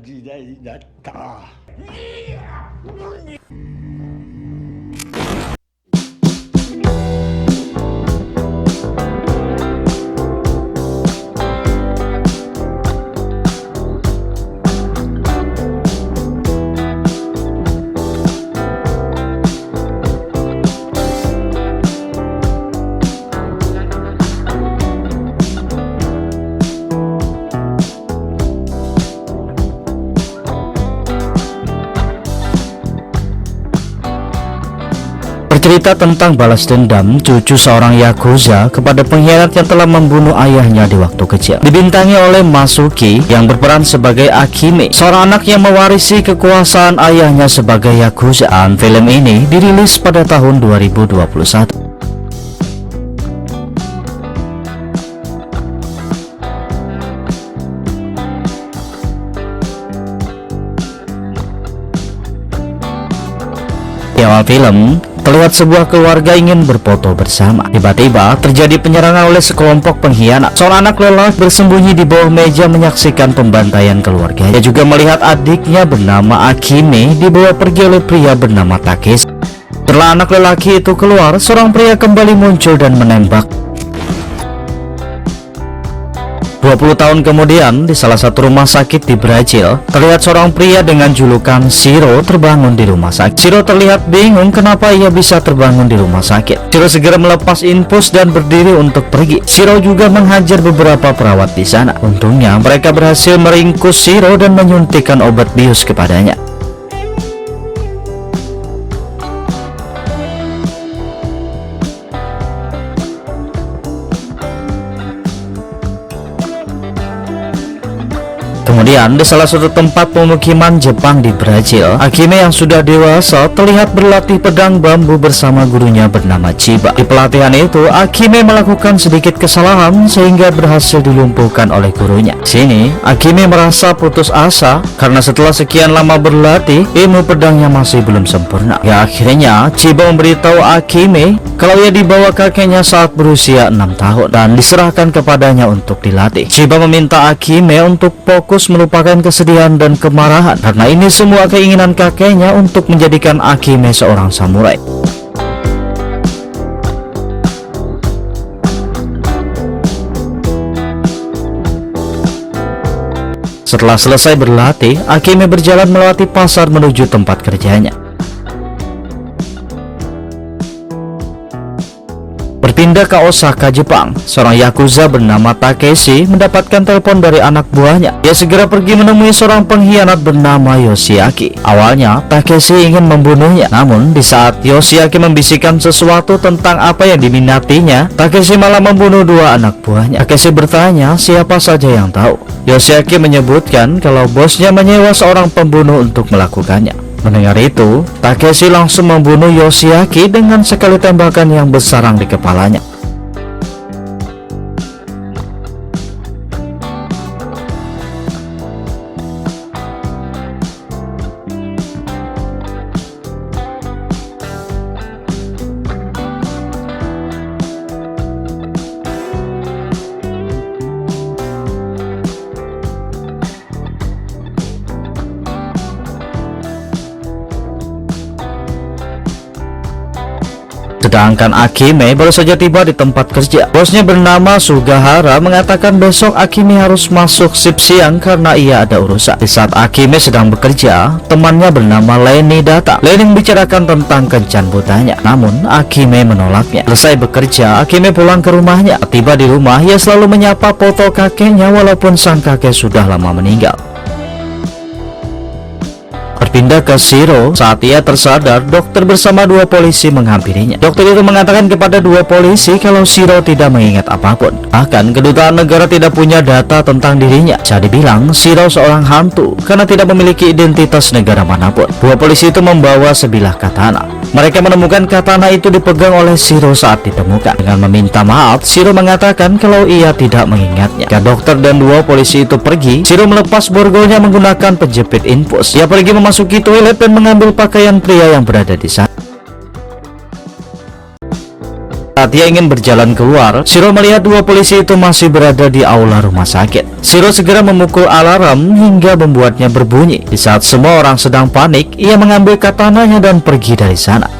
時代だった。Bercerita tentang balas dendam cucu seorang yakuza kepada pengkhianat yang telah membunuh ayahnya di waktu kecil. Dibintangi oleh Masuki yang berperan sebagai Akime, seorang anak yang mewarisi kekuasaan ayahnya sebagai yakuza. Dan film ini dirilis pada tahun 2021. Di awal film, terlihat sebuah keluarga ingin berfoto bersama. Tiba-tiba terjadi penyerangan oleh sekelompok pengkhianat. Seorang anak lelaki bersembunyi di bawah meja menyaksikan pembantaian keluarga. Dia juga melihat adiknya bernama Akime dibawa pergi oleh pria bernama Takeshi. Setelah anak lelaki itu keluar, seorang pria kembali muncul dan menembak. 20 tahun kemudian, di salah satu rumah sakit di Brazil, terlihat seorang pria dengan julukan Shiro terbangun di rumah sakit. Shiro terlihat bingung kenapa ia bisa terbangun di rumah sakit. Shiro segera melepas infus dan berdiri untuk pergi. Shiro juga menghajar beberapa perawat di sana. Untungnya, mereka berhasil meringkus Shiro dan menyuntikkan obat bius kepadanya. Kemudian di salah satu tempat pemukiman Jepang di Brazil, Akime yang sudah dewasa terlihat berlatih pedang bambu bersama gurunya bernama Chiba. Di pelatihan itu, Akime melakukan sedikit kesalahan sehingga berhasil dilumpuhkan oleh gurunya. Di sini, Akime merasa putus asa karena setelah sekian lama berlatih, ilmu pedangnya masih belum sempurna. Ya, akhirnya Chiba memberitahu Akime kalau ia dibawa kakeknya saat berusia 6 tahun dan diserahkan kepadanya untuk dilatih. Chiba meminta Akime untuk fokus melupakan kesedihan dan kemarahan karena ini semua keinginan kakeknya untuk menjadikan Akime seorang samurai. Setelah selesai berlatih, Akime berjalan melewati pasar menuju tempat kerjanya. Berpindah ke Osaka, Jepang, seorang yakuza bernama Takeshi mendapatkan telepon dari anak buahnya. Dia segera pergi menemui seorang pengkhianat bernama Yoshiaki. Awalnya, Takeshi ingin membunuhnya. Namun, di saat Yoshiaki membisikkan sesuatu tentang apa yang diminatinya, Takeshi malah membunuh dua anak buahnya. Takeshi bertanya siapa saja yang tahu. Yoshiaki menyebutkan kalau bosnya menyewa seorang pembunuh untuk melakukannya. Mendengar itu, Takeshi langsung membunuh Yoshiaki dengan sekali tembakan yang bersarang di kepalanya. Sedangkan Akime baru saja tiba di tempat kerja. Bosnya bernama Sugahara mengatakan besok Akime harus masuk shift siang karena ia ada urusan. Di saat Akime sedang bekerja, temannya bernama Lenny datang. Lenny membicarakan tentang kencan butanya, namun Akime menolaknya. Selesai bekerja, Akime pulang ke rumahnya. Tiba di rumah, ia selalu menyapa foto kakeknya walaupun sang kakek sudah lama meninggal. Berpindah ke Shiro, saat ia tersadar, dokter bersama dua polisi menghampirinya. Dokter itu mengatakan kepada dua polisi kalau Shiro tidak mengingat apapun. Bahkan kedutaan negara tidak punya data tentang dirinya. Bisa dibilang Shiro seorang hantu karena tidak memiliki identitas negara manapun. Dua polisi itu membawa sebilah katana. Mereka menemukan katana itu dipegang oleh Shiro saat ditemukan. Dengan meminta maaf, Shiro mengatakan kalau ia tidak mengingatnya. Ketika dokter dan dua polisi itu pergi, Shiro melepas borgolnya menggunakan penjepit infus. Ia pergi memasuki toilet dan mengambil pakaian pria yang berada di sana. Saat ia ingin berjalan keluar, Shiro melihat dua polisi itu masih berada di aula rumah sakit. Shiro segera memukul alarm hingga membuatnya berbunyi. Di saat semua orang sedang panik, ia mengambil katananya dan pergi dari sana.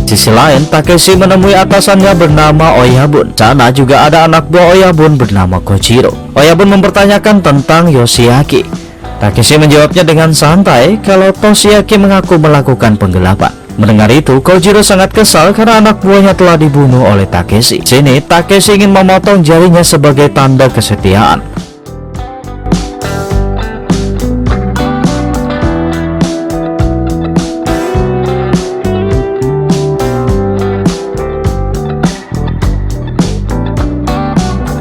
Di sisi lain, Takeshi menemui atasannya bernama Oyabun. Sana juga ada anak buah Oyabun bernama Kojiro. Oyabun mempertanyakan tentang Yoshiaki. Takeshi menjawabnya dengan santai kalau Toshiaki mengaku melakukan penggelapan. Mendengar itu, Kojiro sangat kesal karena anak buahnya telah dibunuh oleh Takeshi. Sini, Takeshi ingin memotong jarinya sebagai tanda kesetiaan.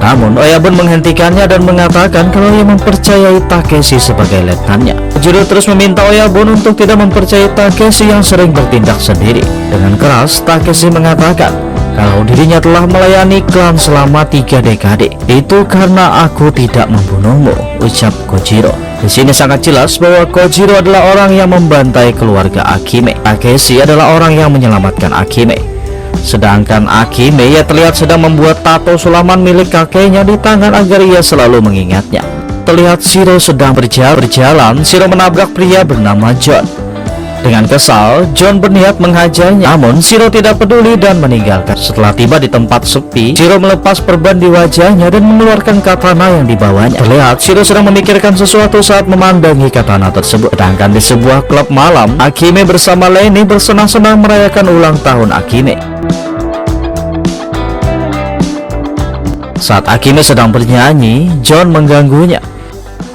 Namun, Oyabun menghentikannya dan mengatakan kalau ia mempercayai Takeshi sebagai letnannya. Kojiro terus meminta Oyabun untuk tidak mempercayai Takeshi yang sering bertindak sendiri. Dengan keras, Takeshi mengatakan kalau dirinya telah melayani klan selama 3 dekade. Itu karena aku tidak membunuhmu, ucap Kojiro. Di sini sangat jelas bahwa Kojiro adalah orang yang membantai keluarga Akime. Takeshi adalah orang yang menyelamatkan Akime. Sedangkan Akime ia terlihat sedang membuat tato sulaman milik kakeknya di tangan agar ia selalu mengingatnya. Terlihat Shiro sedang berjalan, Shiro menabrak pria bernama John. Dengan kesal, John berniat menghajarnya, namun Shiro tidak peduli dan meninggalkan. Setelah tiba di tempat sepi, Shiro melepas perban di wajahnya dan mengeluarkan katana yang dibawanya. Terlihat Shiro sedang memikirkan sesuatu saat memandangi katana tersebut. Sedangkan di sebuah klub malam, Akime bersama Lenny bersenang-senang merayakan ulang tahun Akime. Saat Akime sedang bernyanyi, John mengganggunya.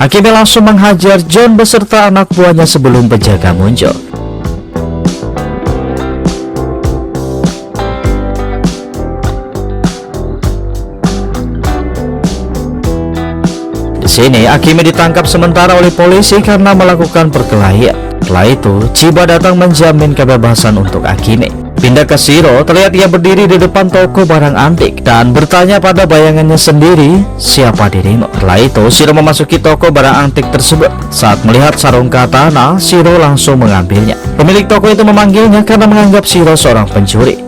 Akime langsung menghajar John beserta anak buahnya sebelum penjaga muncul. Di sini, Akime ditangkap sementara oleh polisi karena melakukan perkelahian. Setelah itu, Chiba datang menjamin kebebasan untuk Akime. Pindah ke Shiro, terlihat ia berdiri di depan toko barang antik dan bertanya pada bayangannya sendiri, siapa dirimu? Setelah itu, Shiro memasuki toko barang antik tersebut. Saat melihat sarung katana, Shiro langsung mengambilnya. Pemilik toko itu memanggilnya karena menganggap Shiro seorang pencuri.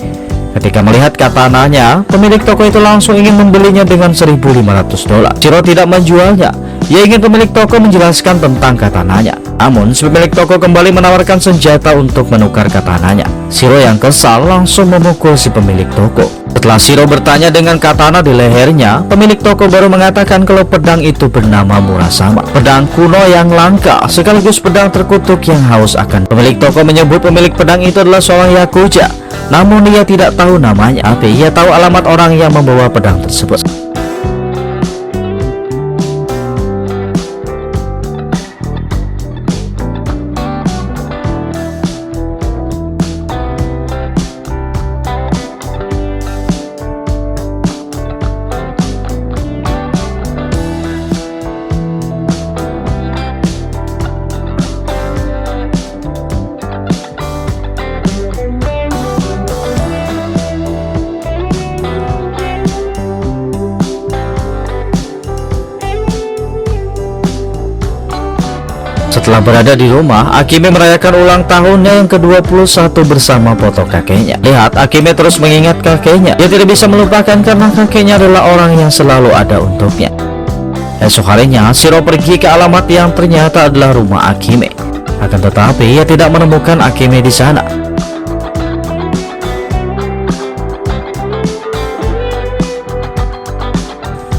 Ketika melihat katananya, pemilik toko itu langsung ingin membelinya dengan $1.500. Shiro tidak menjualnya. Ia ingin pemilik toko menjelaskan tentang katananya. Namun, si pemilik toko kembali menawarkan senjata untuk menukar katananya. Shiro yang kesal langsung memukul si pemilik toko. Setelah Shiro bertanya dengan katana di lehernya, pemilik toko baru mengatakan kalau pedang itu bernama Murasama. Pedang kuno yang langka, sekaligus pedang terkutuk yang haus akan. Pemilik toko menyebut pemilik pedang itu adalah seorang Yakuza. Namun ia tidak tahu namanya, tapi ia tahu alamat orang yang membawa pedang tersebut. Setelah berada di rumah, Akime merayakan ulang tahunnya yang ke-21 bersama foto kakeknya. Lihat, Akime terus mengingat kakeknya. Dia tidak bisa melupakan karena kakeknya adalah orang yang selalu ada untuknya. Esok harinya, Shiro pergi ke alamat yang ternyata adalah rumah Akime. Akan tetapi, ia tidak menemukan Akime di sana.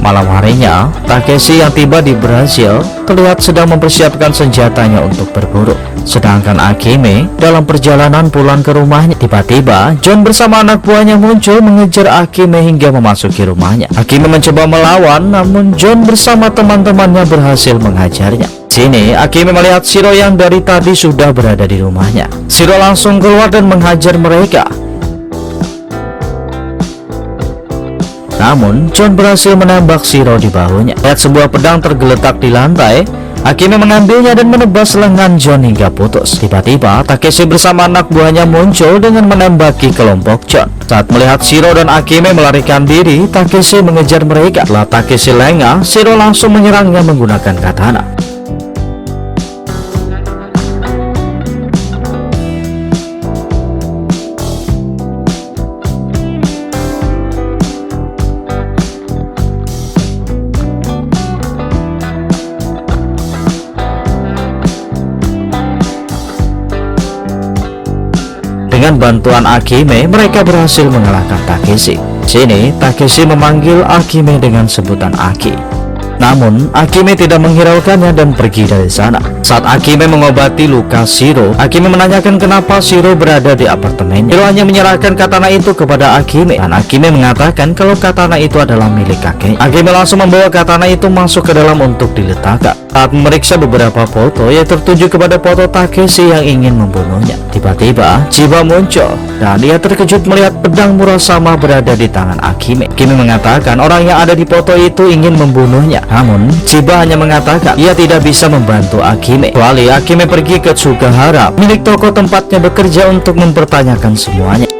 Malam harinya, Takeshi yang tiba di Brasil terlihat sedang mempersiapkan senjatanya untuk berburu. Sedangkan Akime dalam perjalanan pulang ke rumahnya. Tiba-tiba, John bersama anak buahnya muncul mengejar Akime hingga memasuki rumahnya. Akime mencoba melawan, namun John bersama teman-temannya berhasil menghajarnya. Sini, Akime melihat Shiro yang dari tadi sudah berada di rumahnya. Shiro langsung keluar dan menghajar mereka. Namun, John berhasil menembak Shiro di bahunya. Lihat sebuah pedang tergeletak di lantai. Akime mengambilnya dan menebas lengan John hingga putus. Tiba-tiba Takeshi bersama anak buahnya muncul dengan menembaki kelompok John. Saat melihat Shiro dan Akime melarikan diri, Takeshi mengejar mereka. Setelah Takeshi lengah, Shiro langsung menyerangnya menggunakan katana. Dengan bantuan Akime, mereka berhasil mengalahkan Takeshi. Sini, Takeshi memanggil Akime dengan sebutan Aki. Namun, Akime tidak menghiraukannya dan pergi dari sana. Saat Akime mengobati luka Shiro, Akime menanyakan kenapa Shiro berada di apartemennya. Shiro hanya menyerahkan katana itu kepada Akime, dan Akime mengatakan kalau katana itu adalah milik kakeknya. Akime langsung membawa katana itu masuk ke dalam untuk diletakkan. Saat memeriksa beberapa foto, ia tertuju kepada foto Takeshi yang ingin membunuhnya. Tiba-tiba, Chiba muncul, dan ia terkejut melihat pedang Murasama berada di tangan Akime. Akime mengatakan orang yang ada di foto itu ingin membunuhnya. Namun, Chiba hanya mengatakan ia tidak bisa membantu Akime, kecuali Akime pergi ke Tsukahara, milik toko tempatnya bekerja, untuk mempertanyakan semuanya.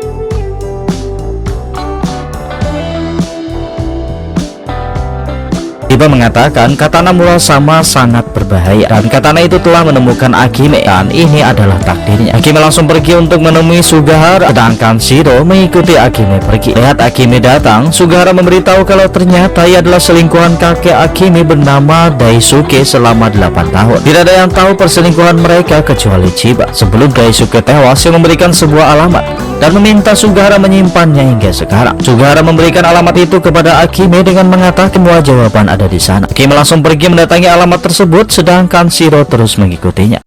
Chiba mengatakan katana Murasama sangat berbahaya dan katana itu telah menemukan Akime dan ini adalah takdirnya. Akime langsung pergi untuk menemui Sugahara, sedangkan Shiro mengikuti Akime pergi. Lihat Akime datang, Sugahara memberitahu kalau ternyata ia adalah selingkuhan kakek Akime bernama Daisuke selama 8 tahun. Tidak ada yang tahu perselingkuhan mereka kecuali Chiba. Sebelum Daisuke tewas, ia memberikan sebuah alamat dan meminta Sugahara menyimpannya hingga sekarang. Sugahara memberikan alamat itu kepada Akime dengan mengatakan semua jawaban ada di sana. Akime langsung pergi mendatangi alamat tersebut, sedangkan Shiro terus mengikutinya.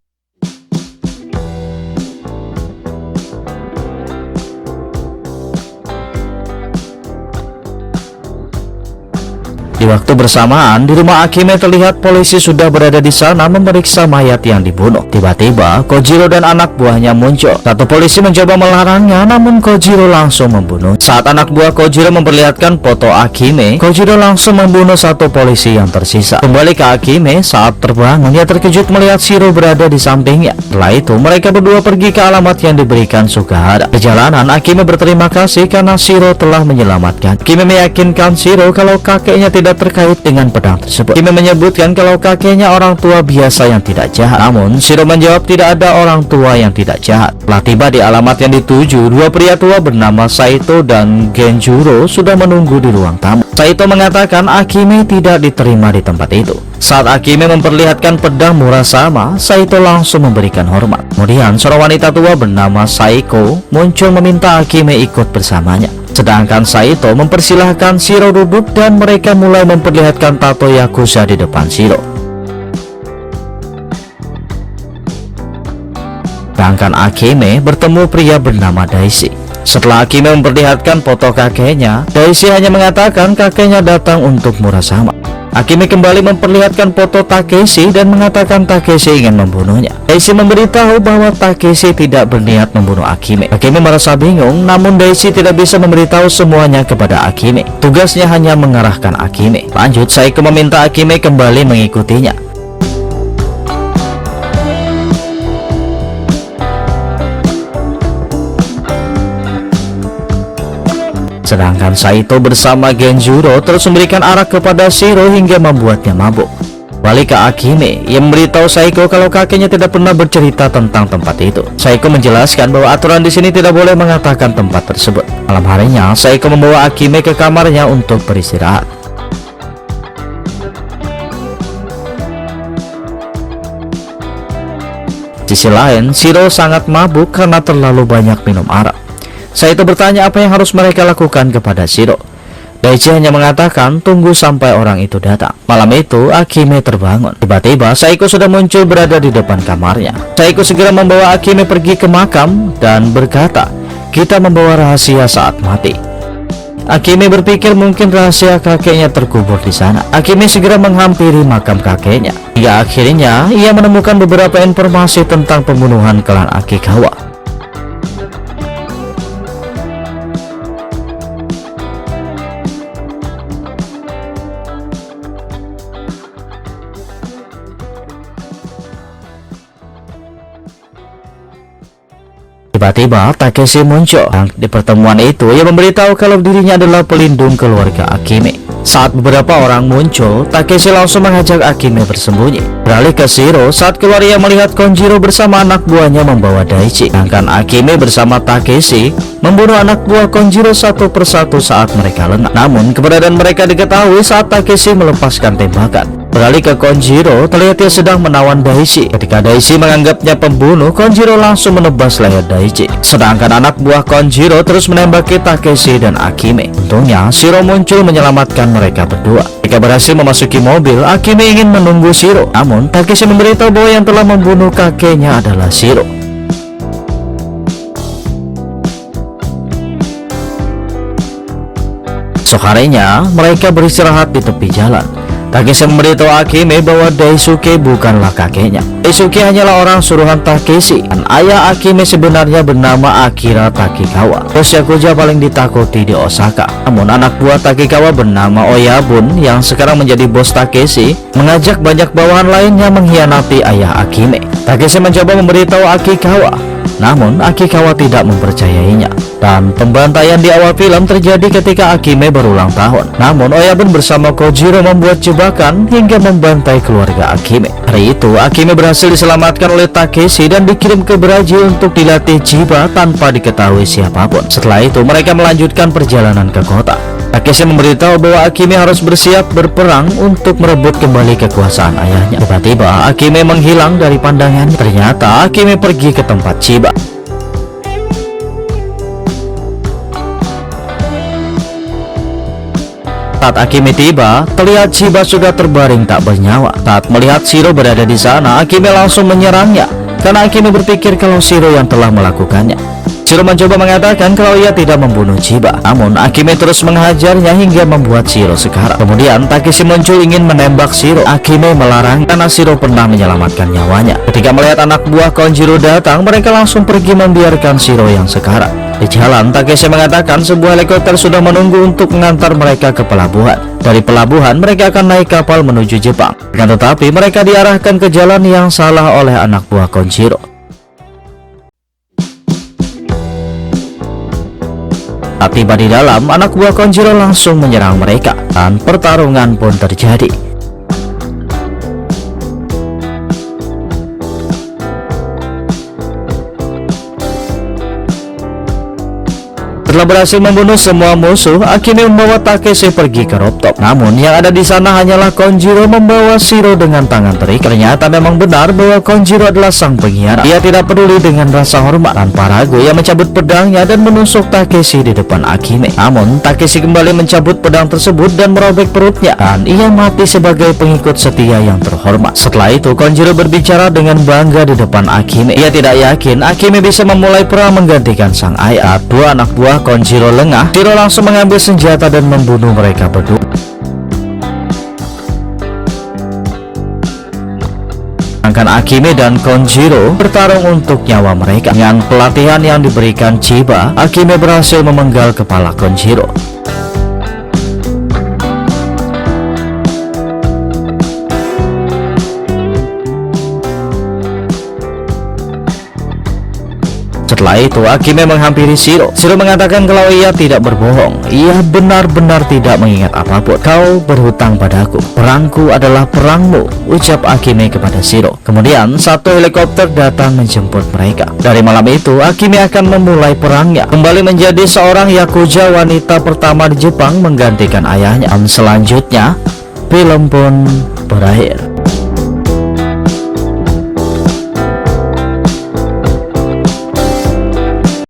Di waktu bersamaan, di rumah Akime terlihat polisi sudah berada di sana memeriksa mayat yang dibunuh. Tiba-tiba, Kojiro dan anak buahnya muncul. Satu polisi mencoba melarangnya, namun Kojiro langsung membunuh. Saat anak buah Kojiro memperlihatkan foto Akime, Kojiro langsung membunuh satu polisi yang tersisa. Kembali ke Akime, saat terbangun, dia terkejut melihat Shiro berada di sampingnya. Setelah itu, mereka berdua pergi ke alamat yang diberikan Sugahara. Perjalanan, Akime berterima kasih karena Shiro telah menyelamatkan. Akime meyakinkan Shiro kalau kakeknya tidak terkait dengan pedang tersebut. Akime menyebutkan kalau kakeknya orang tua biasa yang tidak jahat. Namun Shiro menjawab tidak ada orang tua yang tidak jahat. Setelah tiba di alamat yang dituju, dua pria tua bernama Saito dan Genjuro sudah menunggu di ruang tamu. Saito mengatakan Akime tidak diterima di tempat itu. Saat Akime memperlihatkan pedang Murasama, Saito langsung memberikan hormat. Kemudian seorang wanita tua bernama Saiko muncul meminta Akime ikut bersamanya. Sedangkan Saito mempersilahkan Shiro duduk dan mereka mulai memperlihatkan tato Yakuza di depan Shiro. Sedangkan Akime bertemu pria bernama Daishi. Setelah Akime memperlihatkan foto kakeknya, Daishi hanya mengatakan kakeknya datang untuk Murasama. Akime kembali memperlihatkan foto Takeshi dan mengatakan Takeshi ingin membunuhnya. Daishi memberitahu bahwa Takeshi tidak berniat membunuh Akime. Akime merasa bingung, namun Daishi tidak bisa memberitahu semuanya kepada Akime. Tugasnya hanya mengarahkan Akime. Lanjut, Saiko meminta Akime kembali mengikutinya. Sedangkan Saito bersama Genjuro terus memberikan arak kepada Shiro hingga membuatnya mabuk. Balik ke Akime, ia memberitahu Saiko kalau kakeknya tidak pernah bercerita tentang tempat itu. Saiko menjelaskan bahwa aturan di sini tidak boleh mengatakan tempat tersebut. Malam harinya, Saiko membawa Akime ke kamarnya untuk beristirahat. Di sisi lain, Shiro sangat mabuk karena terlalu banyak minum arak. Saito bertanya apa yang harus mereka lakukan kepada Shiro. Daichi hanya mengatakan tunggu sampai orang itu datang. Malam itu Akime terbangun. Tiba-tiba Saiko sudah muncul berada di depan kamarnya. Saiko segera membawa Akime pergi ke makam dan berkata, kita membawa rahasia saat mati. Akime berpikir mungkin rahasia kakeknya terkubur di sana. Akime segera menghampiri makam kakeknya. Hingga akhirnya ia menemukan beberapa informasi tentang pembunuhan klan Akikawa. Tiba-tiba Takeshi muncul, dan di pertemuan itu ia memberitahu kalau dirinya adalah pelindung keluarga Akime. Saat beberapa orang muncul, Takeshi langsung mengajak Akime bersembunyi. Beralih ke Shiro, saat keluar ia melihat Konjiro bersama anak buahnya membawa Daichi. Sedangkan Akime bersama Takeshi membunuh anak buah Konjiro satu persatu saat mereka lengah. Namun keberadaan mereka diketahui saat Takeshi melepaskan tembakan. Beralih ke Konjiro, terlihat ia sedang menawan Daichi. Ketika Daichi menganggapnya pembunuh, Konjiro langsung menebas leher Daichi. Sedangkan anak buah Konjiro terus menembaki Takeshi dan Akime. Untungnya Shiro muncul menyelamatkan mereka berdua. Ketika berhasil memasuki mobil, Akime ingin menunggu Shiro. Namun Takeshi memberitahu bahwa yang telah membunuh kakeknya adalah Shiro. Esok harinya, mereka beristirahat di tepi jalan. Takeshi memberitahu Akime bahwa Daisuke bukanlah kakeknya. Daisuke hanyalah orang suruhan Takeshi, dan ayah Akime sebenarnya bernama Akira Takikawa, bos Yakuza paling ditakuti di Osaka. Namun anak buah Takikawa bernama Oyabun yang sekarang menjadi bos Takeshi mengajak banyak bawahan lainnya mengkhianati ayah Akime. Takeshi mencoba memberitahu Akikawa, namun Akikawa tidak mempercayainya. Dan pembantaian di awal film terjadi ketika Akime berulang tahun. Namun Oyabun bersama Kojiro membuat jebakan hingga membantai keluarga Akime. Hari itu Akime berhasil diselamatkan oleh Takeshi dan dikirim ke Brazil untuk dilatih Chiba tanpa diketahui siapapun. Setelah itu mereka melanjutkan perjalanan ke kota. Takeshi memberitahu bahwa Akime harus bersiap berperang untuk merebut kembali kekuasaan ayahnya. Tiba-tiba Akime menghilang dari pandangan. Ternyata Akime pergi ke tempat Chiba. Saat Akime tiba, terlihat Chiba sudah terbaring tak bernyawa. Saat melihat Shiro berada di sana, Akime langsung menyerangnya karena Akime berpikir kalau Shiro yang telah melakukannya. Shiro mencoba mengatakan kalau ia tidak membunuh Chiba, namun Akime terus menghajarnya hingga membuat Shiro sekarat. Kemudian Takeshi muncul ingin menembak Shiro. Akime melarang karena Shiro pernah menyelamatkan nyawanya. Ketika melihat anak buah Konjiro datang, mereka langsung pergi membiarkan Shiro yang sekarat. Di jalan, Takeshi mengatakan sebuah helikopter sudah menunggu untuk mengantar mereka ke pelabuhan. Dari pelabuhan, mereka akan naik kapal menuju Jepang. Akan tetapi, mereka diarahkan ke jalan yang salah oleh anak buah Konjiro. Saat tiba di dalam, anak buah Konjiro langsung menyerang mereka, dan pertarungan pun terjadi. Setelah berhasil membunuh semua musuh, Akime membawa Takeshi pergi ke rooftop. Namun yang ada di sana hanyalah Konjiro membawa Shiro dengan tangan terikat. Ternyata memang benar bahwa Konjiro adalah sang pengkhianat. Dia tidak peduli dengan rasa hormat. Tanpa ragu ia mencabut pedangnya dan menusuk Takeshi di depan Akime. Namun Takeshi kembali mencabut pedang tersebut dan merobek perutnya, dan ia mati sebagai pengikut setia yang terhormat. Setelah itu Konjiro berbicara dengan bangga di depan Akime. Ia tidak yakin Akime bisa memulai perang menggantikan sang ayah. Dua anak buah Konjiro lengah, Shiro langsung mengambil senjata dan membunuh mereka berdua. Sedangkan Akime dan Konjiro bertarung untuk nyawa mereka. Dengan pelatihan yang diberikan Chiba, Akime berhasil memenggal kepala Konjiro. Setelah itu Akime menghampiri Shiro. Shiro mengatakan kalau ia tidak berbohong. Ia benar-benar tidak mengingat apapun. Kau berhutang padaku. Perangku adalah perangmu, ucap Akime kepada Shiro. Kemudian satu helikopter datang menjemput mereka. Dari malam itu Akime akan memulai perangnya, kembali menjadi seorang Yakuza wanita pertama di Jepang menggantikan ayahnya. Dan selanjutnya film pun berakhir.